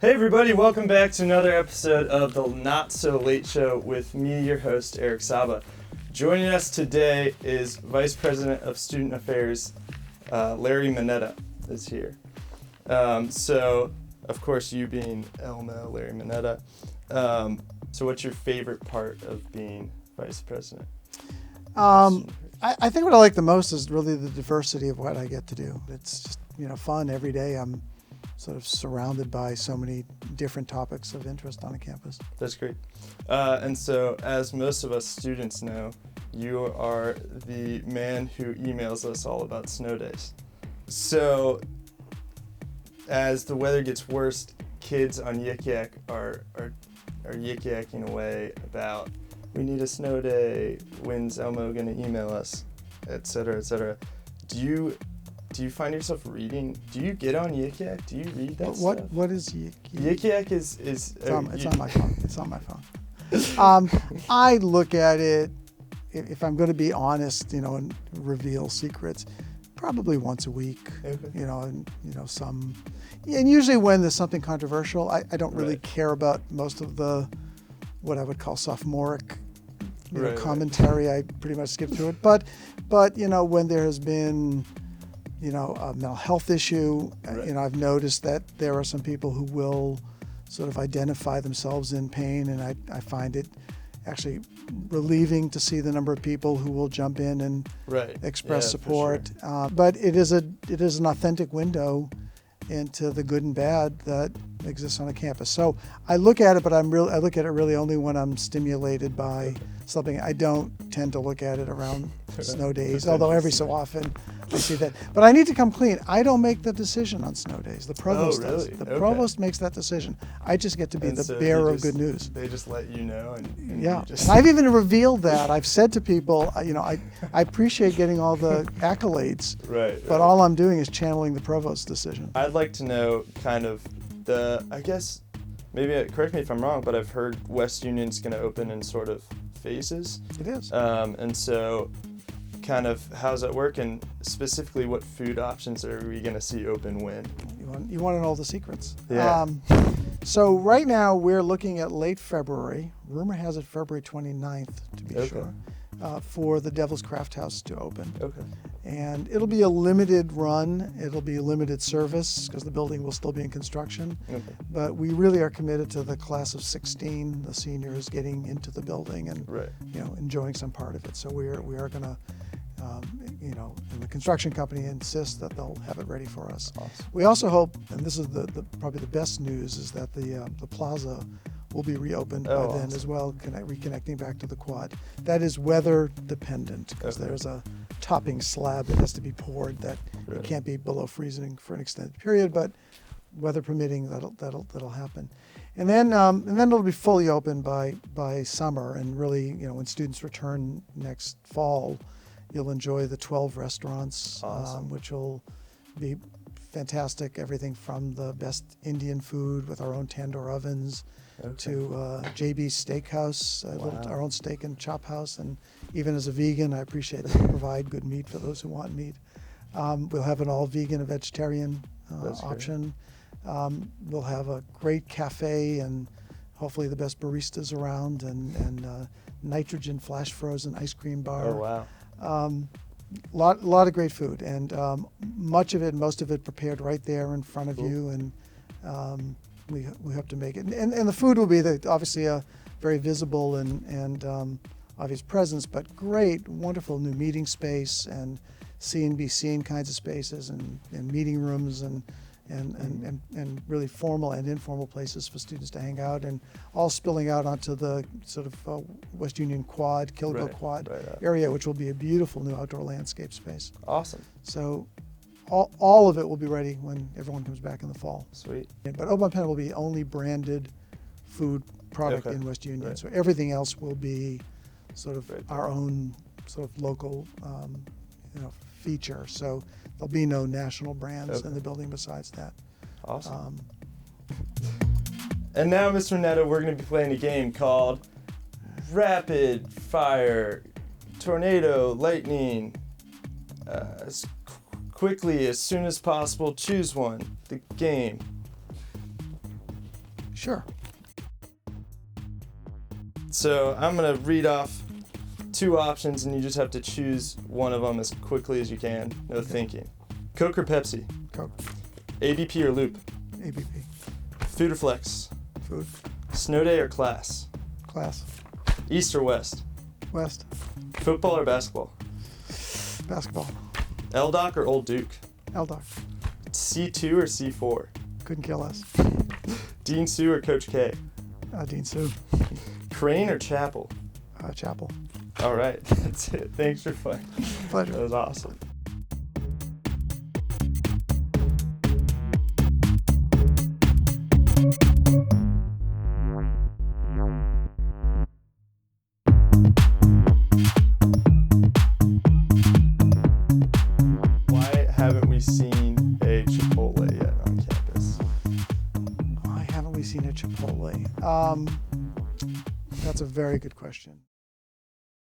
Hey everybody, welcome back to another episode of the Not So Late Show with me, your host, Eric Saba. Joining us today is Vice President of Student Affairs, Larry Moneta is here. So, of course, you being Elmo, Larry Moneta. So what's your favorite part of being Vice President? I think what I like the most is really the diversity of what I get to do. It's just, fun every day. I'm sort of surrounded by so many different topics of interest on a campus. That's great. And so, as most of us students know, you are the man who emails us all about snow days. So, as the weather gets worse, kids on Yik Yak are yik-yakking away about, we need a snow day, when's Elmo going to email us, et cetera, et cetera. Do you find yourself reading? Do you get on Yik Yak? Do you read that stuff? What is Yik Yak? Yik Yak is it's on my phone. It's on my phone. I look at it, if I'm going to be honest, and reveal secrets, probably once a week. Okay. And usually when there's something controversial, I don't really care about most of the what I would call sophomoric commentary. I pretty much skip through it. But when there has been a mental health issue, I've noticed that there are some people who will sort of identify themselves in pain, and I find it actually relieving to see the number of people who will jump in and express support. Sure. But it is an authentic window into the good and bad that exists on a campus. So I look at it, but I look at it really only when I'm stimulated by something. I don't tend to look at it around snow days, although every so often I see that. But I need to come clean. I don't make the decision on snow days. The provost does. The provost makes that deciation. I just get to be the bearer of good news. They just let you know. And yeah. And I've even revealed that. I've said to people, I appreciate getting all the accolades, but all I'm doing is channeling the provost's decision. I'd like to know kind of I guess, maybe correct me if I'm wrong, but I've heard West Union's going to open in sort of phases. It is. And so kind of how's that work, and specifically what food options are we going to see open when? You want to know all the secrets. Yeah. So right now we're looking at late February. Rumor has it February 29th, to be sure, for the Devil's Craft House to open. Okay. And it'll be a limited run. It'll be a limited service because the building will still be in construction. Okay. But we really are committed to the class of 16, the seniors, getting into the building and enjoying some part of it. So we are going to, and the construction company insists that they'll have it ready for us. Awesome. We also hope, and this is probably the best news, is that the plaza will be reopened by then as well, reconnecting back to the quad. That is weather dependent because there's a topping slab that has to be poured that it can't be below freezing for an extended period, but weather permitting, that'll happen. And then it'll be fully open by summer, and really, when students return next fall, you'll enjoy the 12 restaurants, which will be fantastic. Everything from the best Indian food with our own tandoor ovens to JB's Steakhouse, our own steak and chop house. And even as a vegan, I appreciate that we provide good meat for those who want meat. We'll have an all vegan and vegetarian option. We'll have a great cafe and hopefully the best baristas around, and nitrogen flash frozen ice cream bar. Oh, wow. Lot of great food, and most of it prepared right there in front of you, and we hope to make it. And the food will be obviously a very visible and obvious presence, but great, wonderful new meeting space and be seen kinds of spaces and meeting rooms and really formal and informal places for students to hang out, and all spilling out onto the sort of West Union Quad, Kilgo Quad area, which will be a beautiful new outdoor landscape space. Awesome. So all of it will be ready when everyone comes back in the fall. Sweet. But Open Pen will be only branded food product in West Union. So everything else will be sort of our own sort of local feature. So there'll be no national brands in the building besides that. Awesome. And now, Mr. Moneta, we're going to be playing a game called Rapid Fire Tornado Lightning. As quickly, as soon as possible, choose one. The game Sure. So I'm going to read off 2 options, and you just have to choose one of them as quickly as you can. No thinking. Coke or Pepsi? Coke. ABP or Loop? ABP. Food or Flex? Food. Snow day or class? Class. East or West? West. Football or basketball? Basketball. LDoc or Old Duke? LDoc. C2 or C4? Couldn't care less. Dean Sue or Coach K? Dean Sue. Crane or Chapel? Chapel. All right, that's it. Thanks for playing. Pleasure. That was awesome. Why haven't we seen a Chipotle yet on campus? Why haven't we seen a Chipotle? That's a very good question.